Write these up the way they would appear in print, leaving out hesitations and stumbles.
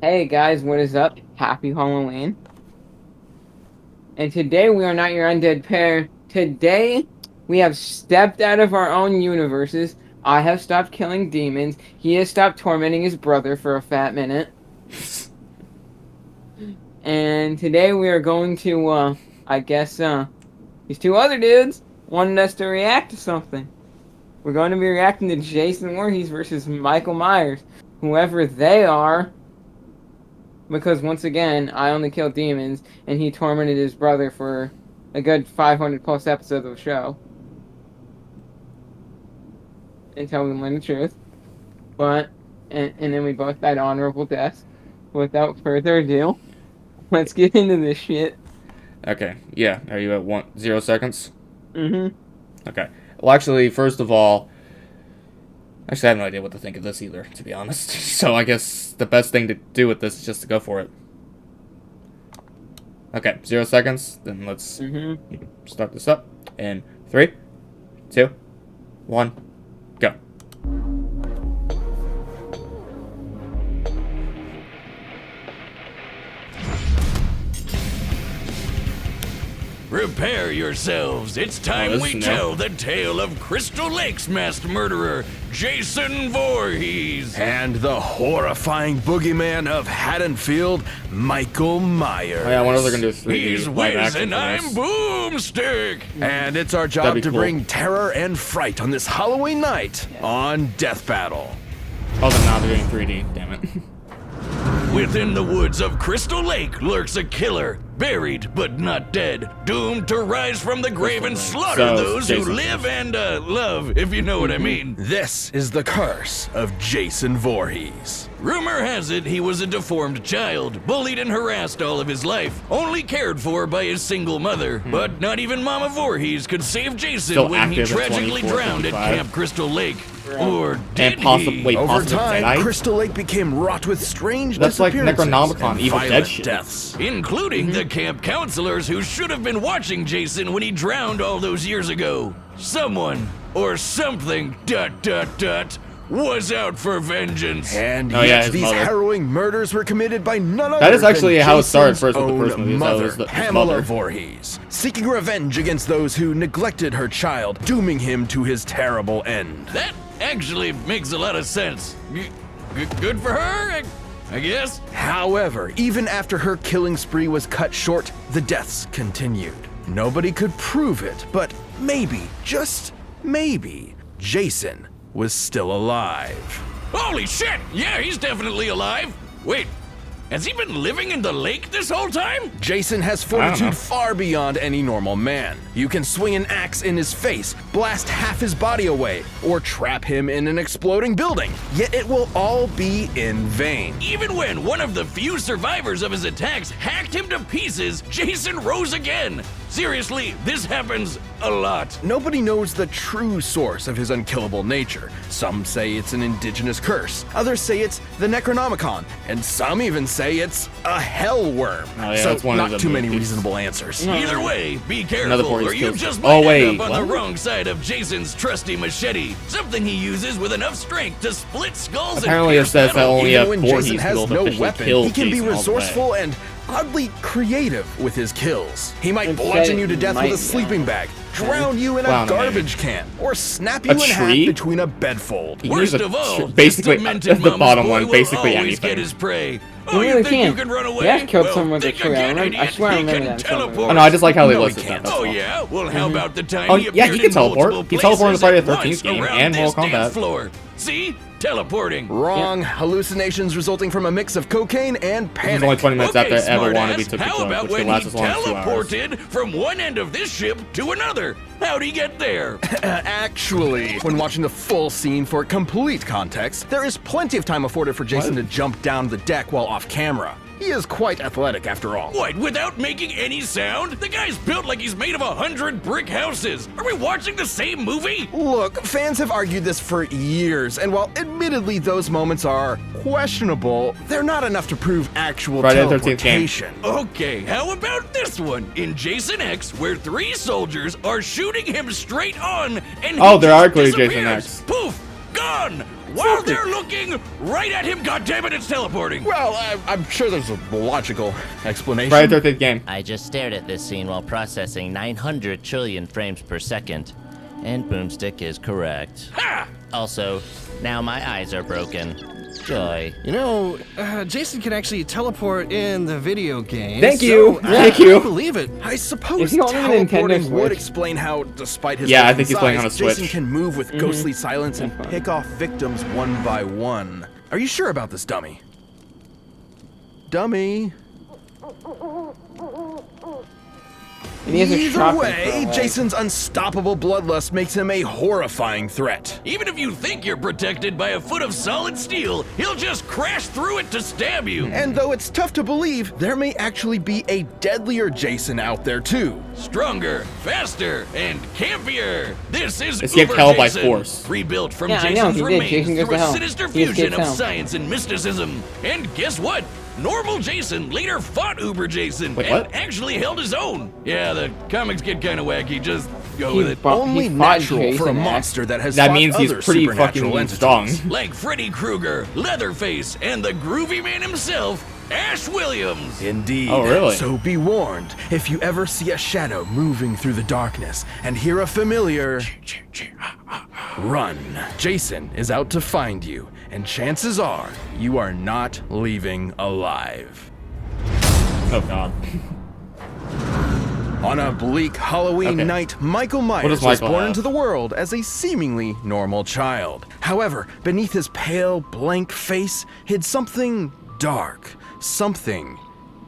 Hey guys, what is up? Happy Halloween. And today we are not your undead pair. Today we have stepped out of our own universes. I have stopped killing demons. He has stopped tormenting his brother for a fat minute. And today we are going to, I guess, these two other dudes wanted us to react to something. We're going to be reacting to Jason Voorhees versus Michael Myers. Whoever they are. Because once again, I only killed demons, and he tormented his brother for a good 500 plus episodes of the show. Until we learn the truth. But, and then we both died honorable deaths. Without further ado, let's get into this shit. Okay, yeah. Are you at 0 seconds? Mm-hmm. Okay. Well, actually, first of all, I have no idea what to think of this either, to be honest. So I guess the best thing to do with this is just to go for it. Okay, 0 seconds. Then let's start this up. In 3, 2, 1, go. Prepare yourselves. It's time we tell the tale of Crystal Lake's masked murderer, Jason Voorhees. And the horrifying boogeyman of Haddonfield, Michael Myers. Oh yeah, I wonder if they're gonna do 3D He's live Wiz action and I'm Boomstick. And it's our job to bring terror and fright on this Halloween night on Death Battle. Oh, then now they're doing 3D. Damn it. Within the woods of Crystal Lake lurks a killer, buried but not dead, doomed to rise from the grave and slaughter those who live and love, if you know what I mean. This is the curse of Jason Voorhees. Rumor has it he was a deformed child, bullied and harassed all of his life, only cared for by his single mother. But not even Mama Voorhees could save Jason when he tragically drowned at Camp Crystal Lake. Or did he? Over time, Crystal Lake became wrought with strange That's like disappearances Necronomicon, and Evil Dead violent shit. deaths. Including the camp counselors who should have been watching Jason when he drowned all those years ago. Someone, or something, ... was out for vengeance. And yet these harrowing murders were committed by none other That is actually than how it started Jason's first with the first own movie. mother, That was Pamela mother. Voorhees, seeking revenge against those who neglected her child, dooming him to his terrible end. That actually makes a lot of sense. Good for her, I guess. However, even after her killing spree was cut short, the deaths continued. Nobody could prove it, but maybe, just maybe, Jason was still alive. Holy shit! Yeah, he's definitely alive. Wait, has he been living in the lake this whole time? Jason has fortitude far beyond any normal man. You can swing an axe in his face, blast half his body away, or trap him in an exploding building. Yet it will all be in vain. Even when one of the few survivors of his attacks hacked him to pieces, Jason rose again. Seriously, this happens a lot. Nobody knows the true source of his unkillable nature. Some say it's an indigenous curse, others say it's the Necronomicon, and some even say it's a hell worm. Oh, yeah, so that's one not of too the many movies. reasonable answers. Either way, be careful, or you just might end up on the wrong side of Jason's trusty machete. Something he uses with enough strength to split skulls Apparently and it says that only Even a when Voorhees Jason has will no officially weapon, kill he can be Jason all the way. resourceful and oddly creative with his kills. He might bludgeon you to death with a sleeping bag, drown you in a garbage can, or snap you in half between a bedfold. Worst of all, basically the bottom one, always basically anything. get his prey. You you really think you can. can run away? Yeah, killed Well, someone with a think tree. again, I swear I idiot. remember He that. can teleport. Oh no, I just like how they No, he listed can't. that. Oh yeah? Well, how about the time Oh, he yeah, appeared he can in teleport. multiple He teleported in the places Friday at the 13th once game around and this Mortal dance Kombat. floor. See? Teleporting. Wrong. Hallucinations resulting from a mix of cocaine and He's panic. only 20 minutes after ever wanted to be smartass, took the how drug, about which when could last he as long as 2 hours. teleported from one end of this ship to another? How'd he get there? Actually, when watching the full scene for complete context, there is plenty of time afforded for Jason to jump down the deck while off camera. He is quite athletic after all. What, without making any sound? The guy's built like he's made of 100 brick houses. Are we watching the same movie? Look, fans have argued this for years, and while admittedly those moments are questionable, they're not enough to prove actual Friday the 13th game. teleportation. Okay, how about this one? In Jason X, where 3 soldiers are shooting him straight on, and he Oh, there just are clearly Jason disappears. X. Poof! Gone! while they're looking right at him. God damn it, it's teleporting. Well, I'm sure there's a logical explanation. Friday the 13th game. I just stared at this scene while processing 900 trillion frames per second. And Boomstick is correct. Ha! Also, now my eyes are broken. Joy. You know, Jason can actually teleport in the video game. Thank you. So, Thank I you. believe it. I suppose If you own a Nintendo teleporting would Switch. explain how, despite his Yeah, I hulking think he's playing on a size, Jason Switch. can move with ghostly silence and That's fine. pick off victims one by one. Are you sure about this, dummy? Dummy. And he has a Either shopping way, cart. Jason's unstoppable bloodlust makes him a horrifying threat. Even if you think you're protected by a foot of solid steel, he'll just crash through it to stab you. And though it's tough to believe, there may actually be a deadlier Jason out there too. Stronger, faster, and campier. This is Escaped Uber hell by Jason, force. rebuilt from Yeah, I know, Jason's he did. remains Jason goes through to a hell. sinister He fusion escaped of hell. science and mysticism. And guess what? Normal Jason later fought Uber Jason Wait, and what? actually held his own. Yeah, the comics get kind of wacky. Just go with it. Only He fought natural for a Jason, monster that has That fought means he's other pretty supernatural fucking entities. strong. Like Freddy Krueger, Leatherface, and the groovy man himself, Ash Williams. Indeed. Oh, really? So be warned, if you ever see a shadow moving through the darkness and hear a familiar, run. Jason is out to find you, and chances are you are not leaving alive. Oh god. On a bleak Halloween Okay. night, Michael Myers does was Michael born have? into the world as a seemingly normal child. However, beneath his pale, blank face hid something dark, something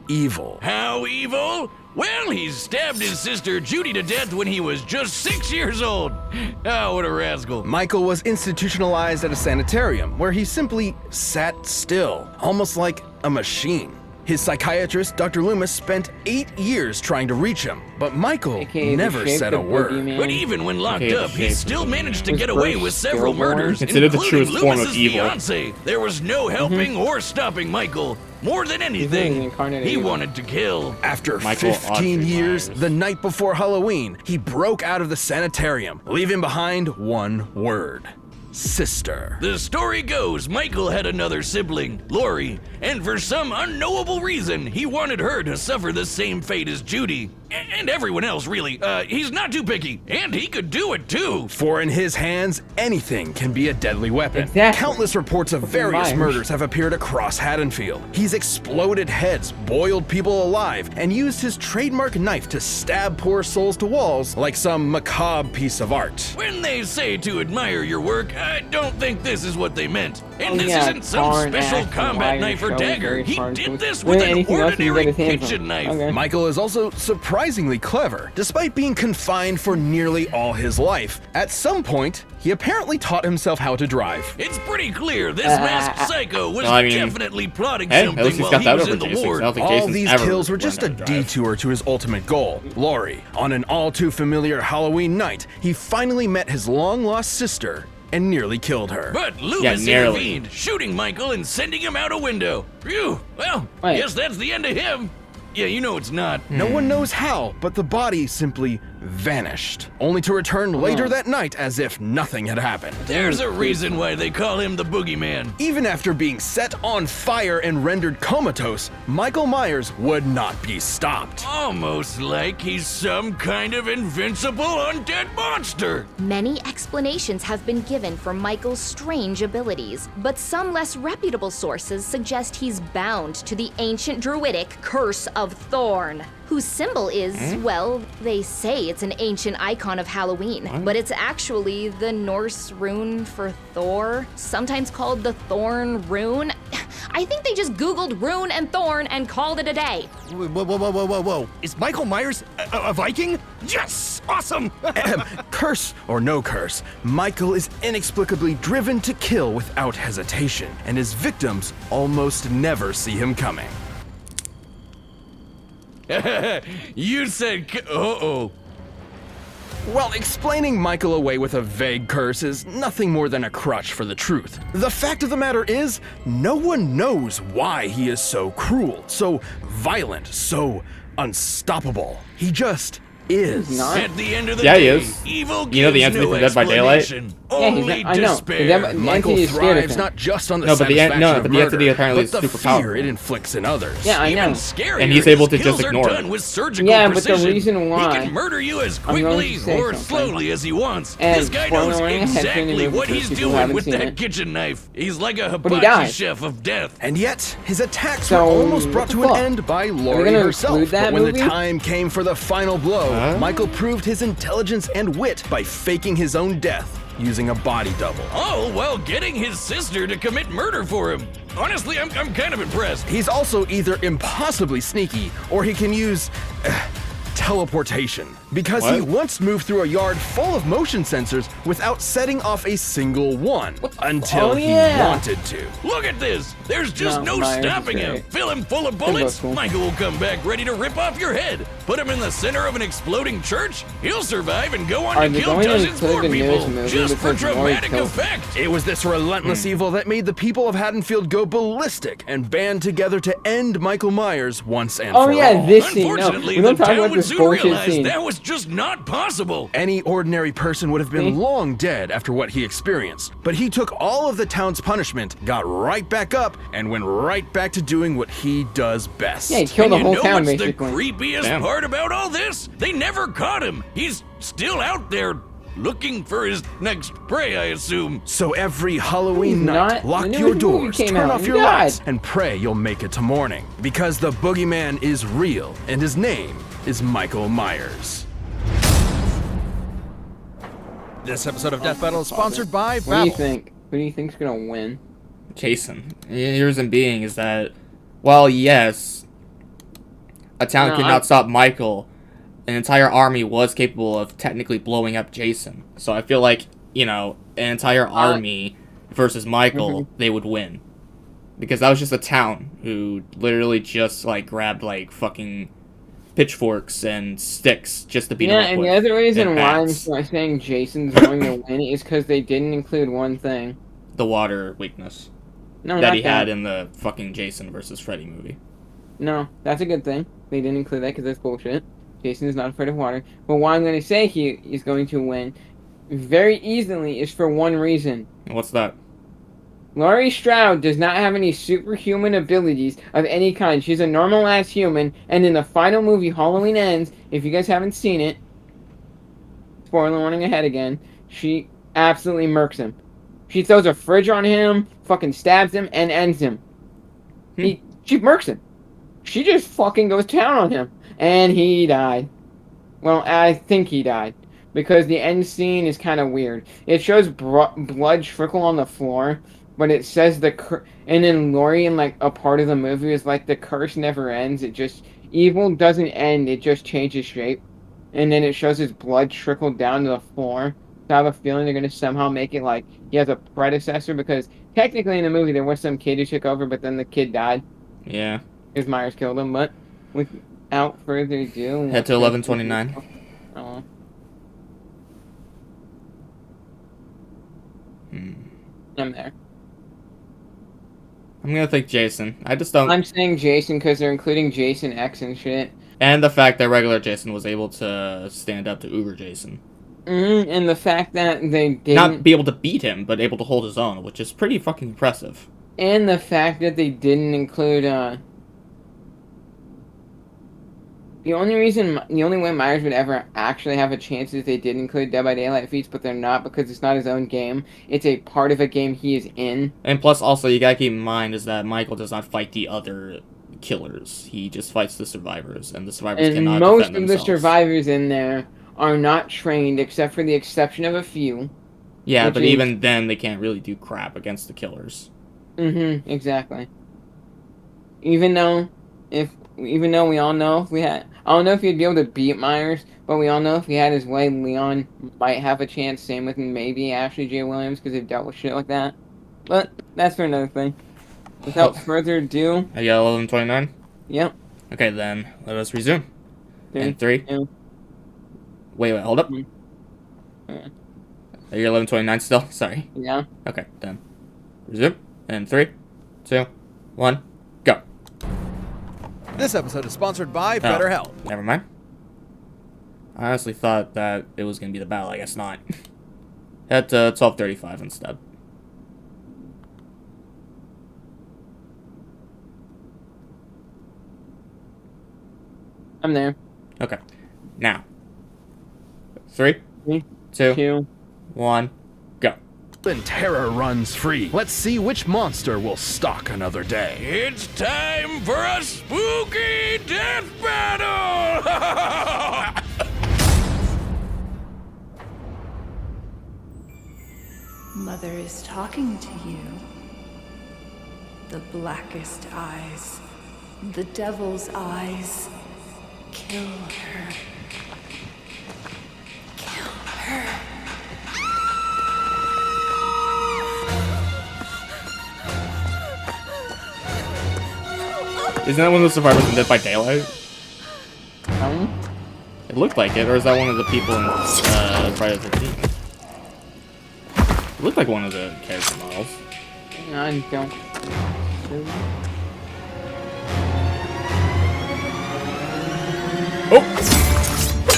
evil. How evil? Well, he stabbed his sister Judy to death when he was just 6 years old. Oh, what a rascal. Michael was institutionalized at a sanitarium where he simply sat still, almost like a machine. His psychiatrist, Dr. Loomis, spent 8 years trying to reach him, but Michael AKA the never shape said a of word. Boogeyman. But even when locked Okay, up, he shape. still managed to Was get away Bruce with several stillborn? murders, Considered the including truest form of Loomis's evil. fiance. There was no helping or stopping Michael. More than really anything, the incarnate he evil. wanted to kill. After Michael 15 Audrey years, Myers. the night before Halloween, he broke out of the sanitarium, leaving behind one word: sister. The story goes Michael had another sibling, Lori, and for some unknowable reason, he wanted her to suffer the same fate as Judy. And everyone else, really. He's not too picky, and he could do it too. For in his hands, anything can be a deadly weapon. Exactly. Countless reports of various Myers. murders have appeared across Haddonfield. He's exploded heads, boiled people alive, and used his trademark knife to stab poor souls to walls like some macabre piece of art. When they say to admire your work, I don't think this is what they meant. And Oh, this yeah, isn't some tar and special ash and combat wire knife or show dagger. very He hard did to- this Well, with an anything else you ordinary get his hands on. kitchen knife. Okay. Michael is also surprisingly clever. Despite being confined for nearly all his life, at some point, he apparently taught himself how to drive. It's pretty clear this masked psycho was Well, I mean, definitely plotting hey, at something least he's while got he that was over in the Jason. I ward. don't think All Jason's these ever kills were learned just how a to drive. detour to his ultimate goal, Lori. On an all too familiar Halloween night, he finally met his long-lost sister and nearly killed her. But Loomis nearly. intervened, shooting Michael and sending him out a window. Phew, well, Wait. guess that's the end of him. Yeah, you know it's not. No one knows how, but the body simply vanished, only to return later that night as if nothing had happened. There's a reason why they call him the Boogeyman. Even after being set on fire and rendered comatose, Michael Myers would not be stopped. Almost like he's some kind of invincible undead monster. Many explanations have been given for Michael's strange abilities, but some less reputable sources suggest he's bound to the ancient druidic Curse of Thorn, whose symbol is, well, they say it's an ancient icon of Halloween, but it's actually the Norse rune for Thor, sometimes called the Thorn Rune. I think they just Googled rune and thorn and called it a day. Whoa. Is Michael Myers a Viking? Yes! Awesome! Curse or no curse, Michael is inexplicably driven to kill without hesitation, and his victims almost never see him coming. You said, uh-oh. Well, explaining Michael away with a vague curse is nothing more than a crutch for the truth. The fact of the matter is, no one knows why he is so cruel, so violent, so unstoppable. He just is. Not. At the end of the Yeah, he day, is. evil You know the gives Anthony no from Dead by Daylight? explanation. Only I know. despair. The Michael entity is scared of thrives him. not just on the No, but the satisfaction of but the murder, entity apparently but is the super fear powerful. it inflicts in others. Yeah, I Even know. scarier, And he's able to his just kills ignore are it. done with surgical Yeah, but the precision. reason why- He can murder you as I'm going quickly to say or something. slowly as he wants. And This guy spoiler knows warning, I have seen the exactly movie what for he's people who doing haven't with seen that it. kitchen knife. He's like a he hibachi died. chef of death. And yet, his attacks So, were almost brought what to the an fuck? end by Are Laurie we gonna herself. include that But when movie? the time came for the final blow, Huh? Michael proved his intelligence and wit by faking his own death using a body double. All while getting his sister to commit murder for him. Honestly, I'm kind of impressed. He's also either impossibly sneaky or he can use teleportation, because he What? once moved through a yard full of motion sensors without setting off a single one until Oh, he yeah. wanted to. Look at this. There's just No, no Myers is stopping him. great. Fill him full of They're both bullets. cool. Michael will come back ready to rip off your head. Put him in the center of an exploding church. He'll survive and go on Are to they kill going to dozens include more the newest people movie just for because Laurie dramatic killed- effect. It was this relentless evil that made the people of Haddonfield go ballistic and band together to end Michael Myers once and Oh for yeah, all. this scene. No, Unfortunately, we the don't talk town about would this soon bullshit realize scene. that was just not possible. Any ordinary person would have been See? long dead after what he experienced. But he took all of the town's punishment, got right back up, and went right back to doing what he does best. Yeah, he killed the And whole you know town what's basically. the creepiest Damn. part about all this? They never caught him. He's still out there looking for his next prey, I assume. So every Halloween He's night, not. lock The new your movie doors, came turn out, off and your he died. lights, and pray you'll make it to morning. Because the boogeyman is real, and his name is Michael Myers. This episode of Death Battle is sponsored by What do you Babbel. think? Who do you think's gonna win? Jason. The reason being is that, well, yes, a town No, could not stop Michael. An entire army was capable of technically blowing up Jason. So I feel like, you know, an entire army versus Michael, they would win. Because that was just a town who literally just, like, grabbed, like, fucking pitchforks and sticks just to beat him Yeah, up and with. the other reason and why I'm bats. saying Jason's going to win is because they didn't include one thing. The water weakness No, that not he that. had in the fucking Jason versus Freddy movie. No, that's a good thing. They didn't include that because that's bullshit. Jason is not afraid of water. But why I'm going to say he is going to win very easily is for one reason. And what's that? Laurie Strode does not have any superhuman abilities of any kind. She's a normal-ass human, and in the final movie, Halloween Ends, if you guys haven't seen it, spoiler warning ahead again, she absolutely murks him. She throws a fridge on him, fucking stabs him, and ends him. She murks him. She just fucking goes down on him. And he died. Well, I think he died. Because the end scene is kind of weird. It shows blood trickle on the floor, but it says and then Laurie in like a part of the movie is like the curse never ends. It just, evil doesn't end, it just changes shape. And then it shows his blood trickle down to the floor. So I have a feeling they're going to somehow make it like he has a predecessor, because technically in the movie there was some kid who took over, but then the kid died Yeah. because Myers killed him. But without further ado, Head to 1129. Oh. I'm there. I'm gonna think Jason. I just don't. I'm saying Jason because they're including Jason X and shit. And the fact that regular Jason was able to stand up to Uber Jason. And the fact that they didn't. Not be able to beat him, but able to hold his own, which is pretty fucking impressive. And the fact that they didn't include, the only way Myers would ever actually have a chance is if they did include Dead by Daylight feats, but they're not, because it's not his own game. It's a part of a game he is in. And plus, also, you gotta keep in mind is that Michael does not fight the other killers. He just fights the survivors, and the survivors And cannot most defend of the themselves. survivors in there are not trained, except for the exception of a few. Yeah, which but is- even then, they can't really do crap against the killers. Exactly. Even though we all know I don't know if he'd be able to beat Myers, but we all know if he had his way, Leon might have a chance. Same with maybe Ashley J. Williams, because they've dealt with shit like that. But that's for another thing. Without further ado, I got 1129? yep. Okay, then, let us resume. In 3, 3. 2. Wait, hold up. Okay. Are you 1129 still? Sorry. Yeah. Okay, then. Resume. In 3, 2, 1, go. This episode is sponsored by Oh, BetterHelp. Never mind. I honestly thought that it was going to be the battle. I guess not. At 12:35 instead. I'm there. Okay. Now. 3, 3, 2, 2. 1, go. And terror runs free. Let's see which monster will stalk another day. It's time for a spooky death battle! Mother is talking to you. The blackest eyes. The devil's eyes. Kill her. Kill her. Isn't that one of the survivors in Dead by Daylight? Um, It looked like it, or is that one of the people in Friday the 13th? It looked like one of the character models. I don't. Oh!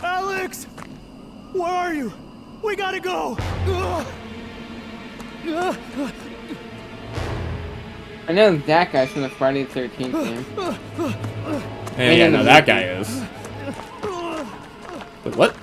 Alex! Where are you? We gotta go! I know that guy's from the Friday the 13th game. Yeah, no, that guy is. Wait, what?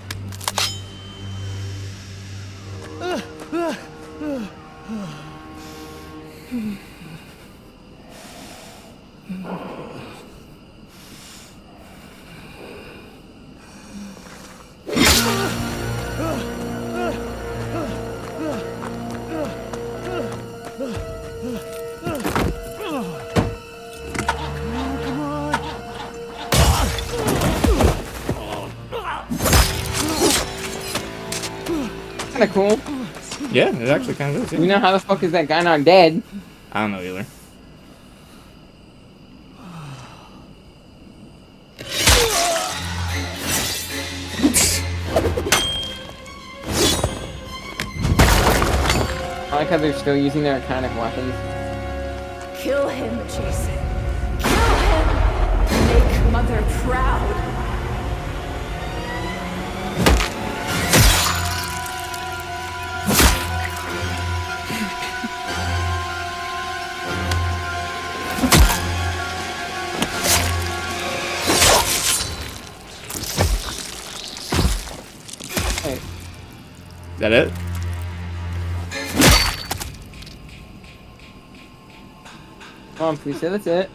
Kinda cool. Yeah, it actually kind of is. You Yeah. know how the fuck is that guy not dead? I don't know either. I like how they're still using their iconic weapons. Kill him, Jason. Kill him! Make Mother proud. Hey, Is that it? come on, please say that's it.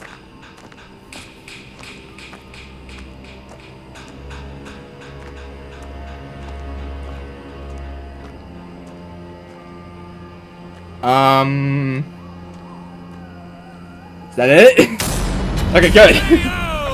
Is that it? Okay, good.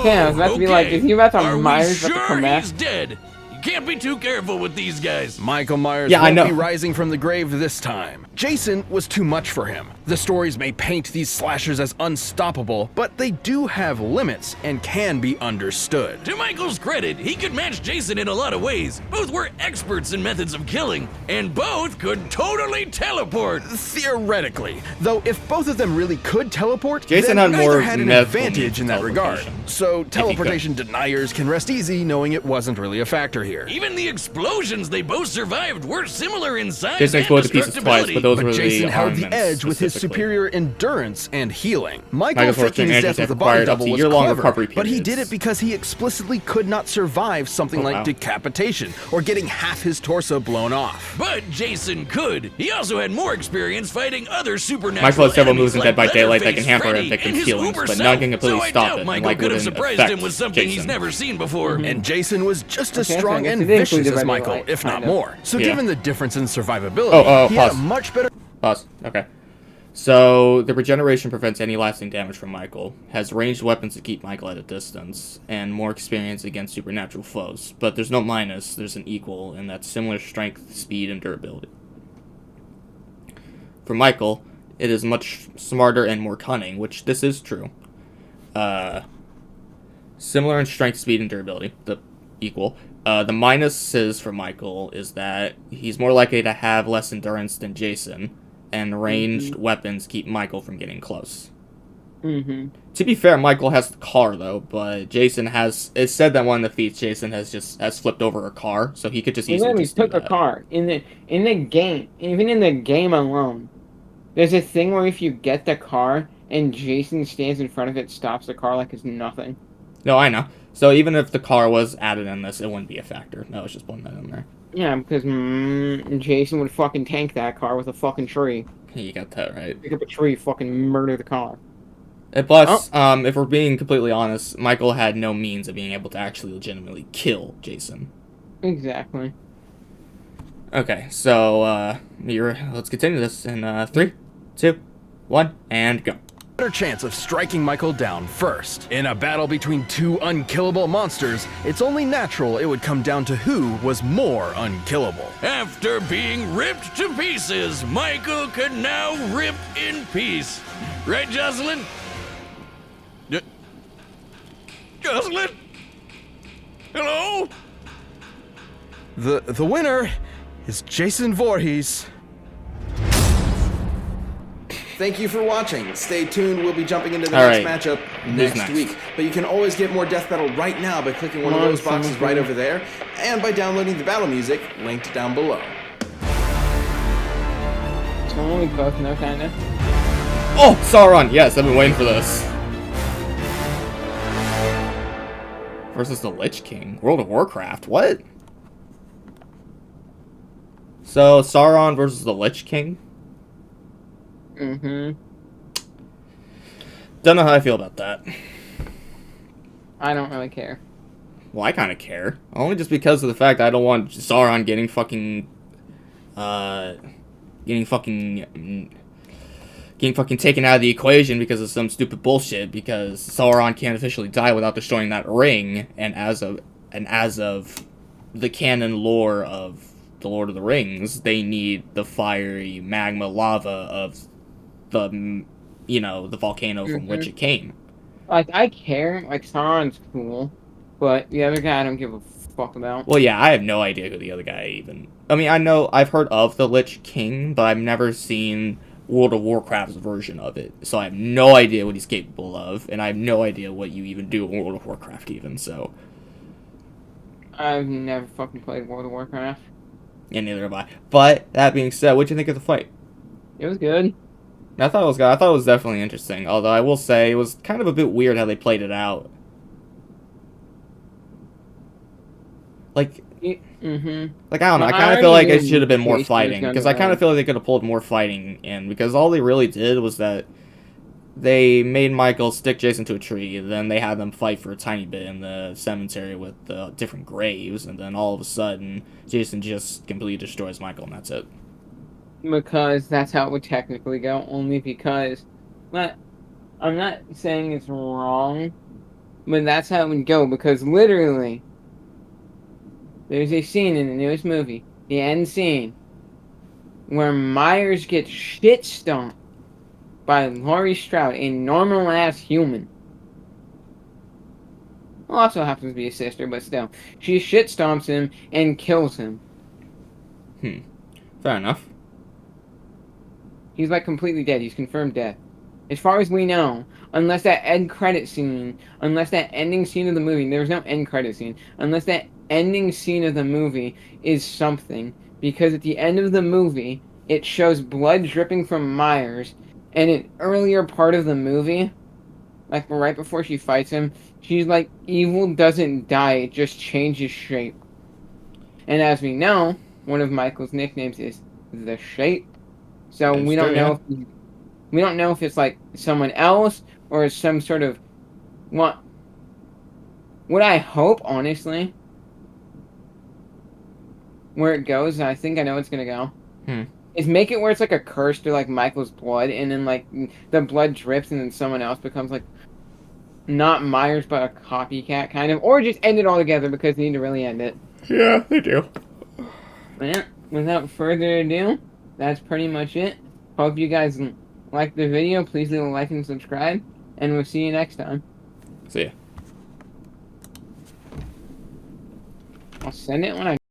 Yeah, I was about to be like, is he about to Are we Myers about to sure come back? he's dead? You can't be too careful with these guys. Michael Myers Yeah, I won't know. be rising from the grave this time. Jason was too much for him. The stories may paint these slashers as unstoppable, but they do have limits and can be understood. To Michael's credit, he could match Jason in a lot of ways. Both were experts in methods of killing, and both could totally teleport. Theoretically, though if both of them really could teleport, Jason then had neither more had an medical advantage needs in that regard. teleportation. So could. teleportation deniers can rest easy knowing it wasn't really a factor here. Even the explosions they both survived were similar in size Jason and exploded to pieces twice, destructibility. but those But were Jason the held the armaments edge with his specifically. superior endurance and healing. Michael Michael's faking his fortune death with engines a body required up double to was year-long clever, recovery but he did periods. it because he explicitly could not survive something Oh, like wow. decapitation or getting half his torso blown off. But Jason could. He also had more experience fighting other supernatural Michael has several enemies moves in like Dead by Daylight that Leatherface, can hamper a Freddy, victim's and his healings, uber but self. none can completely So I stop doubt it, and Michael like could have wouldn't surprised affect him with something he's Jason. never seen before. And Jason was just as Okay, so I strong guess and it did vicious include as the Michael, Daylight, if not kind of. more. So Yeah. given the difference in survivability, Oh, he had a pause. much better Pause. Okay. So, the regeneration prevents any lasting damage from Michael, has ranged weapons to keep Michael at a distance, and more experience against supernatural foes. But there's no minus, there's an equal, and that's similar strength, speed, and durability. For Michael, it is much smarter and more cunning, which this is true. Similar in strength, speed, and durability, the equal. The minuses for Michael is that he's more likely to have less endurance than Jason, and ranged weapons keep Michael from getting close. To be fair, Michael has the car though, but Jason has. It's said that one of the feats Jason has flipped over a car, so he could just easily just do took a that. car in the game, even in the game alone. There's a thing where if you get the car and Jason stands in front of it, stops the car like it's nothing. No, I know. So even if the car was added in this, it wouldn't be a factor. I was just putting that in there. Yeah, because Jason would fucking tank that car with a fucking tree. You got that right. Pick up a tree, fucking murder the car. And plus, if we're being completely honest, Michael had no means of being able to actually legitimately kill Jason. Exactly. Okay, so let's continue this in 3, 2, 1, and go. Better chance of striking Michael down first. In a battle between two unkillable monsters, it's only natural it would come down to who was more unkillable. After being ripped to pieces, Michael can now rip in peace. Right, Jocelyn? Jocelyn? Hello? The winner is Jason Voorhees. Thank you for watching. Stay tuned. We'll be jumping into the All next right. matchup Who's next week. But you can always get more Death Battle right now by clicking one of those boxes right over there and by downloading the battle music linked down below. So we both know, kinda. Oh, Sauron! Yes, I've been waiting for this. Versus the Lich King. World of Warcraft. What? So, Sauron versus the Lich King? Don't know how I feel about that. I don't really care. Well, I kind of care. Only just because of the fact I don't want Sauron getting fucking taken out of the equation because of some stupid bullshit, because Sauron can't officially die without destroying that ring, and as of the canon lore of the Lord of the Rings, they need the fiery magma lava of the, the volcano from which it came. Like, I care. Like, Sauron's cool, but the other guy I don't give a fuck about. Well, yeah, I have no idea who the other guy even... I mean, I've heard of the Lich King, but I've never seen World of Warcraft's version of it, so I have no idea what he's capable of, and I have no idea what you even do in World of Warcraft even, so... I've never fucking played World of Warcraft. And neither have I. But, that being said, what'd you think of the fight? It was good. I thought it was good. I thought it was definitely interesting, although I will say it was kind of a bit weird how they played it out. Like... Like, I don't know, I kind of feel like it should have been more fighting, because I kind of feel like they could have pulled more fighting in, because all they really did was that they made Michael stick Jason to a tree, and then they had them fight for a tiny bit in the cemetery with the different graves, and then all of a sudden, Jason just completely destroys Michael, and that's it. Because that's how it would technically go, only because... I'm not saying it's wrong, but that's how it would go, because literally... There's a scene in the newest movie, the end scene, where Myers gets shit stomped by Laurie Strode, a normal-ass human. Also happens to be a sister, but still. She shit stomps him and kills him. Fair enough. He's, like, completely dead. He's confirmed dead. As far as we know, unless that end credit scene, unless that ending scene of the movie, there was no end credit scene, unless that ending scene of the movie is something, because at the end of the movie, it shows blood dripping from Myers, and an earlier part of the movie, like right before she fights him, she's like, evil doesn't die, it just changes shape. And as we know, one of Michael's nicknames is The Shape, so we don't know if it's like someone else, or some sort of, what I hope, honestly, where it goes, and I think I know it's gonna go, is make it where it's like a curse to like Michael's blood, and then like the blood drips, and then someone else becomes like not Myers but a copycat kind of, or just end it all together because they need to really end it. Yeah, they do. But yeah, without further ado, that's pretty much it. Hope you guys like the video. Please leave a like and subscribe, and we'll see you next time. See ya. I'll send it when I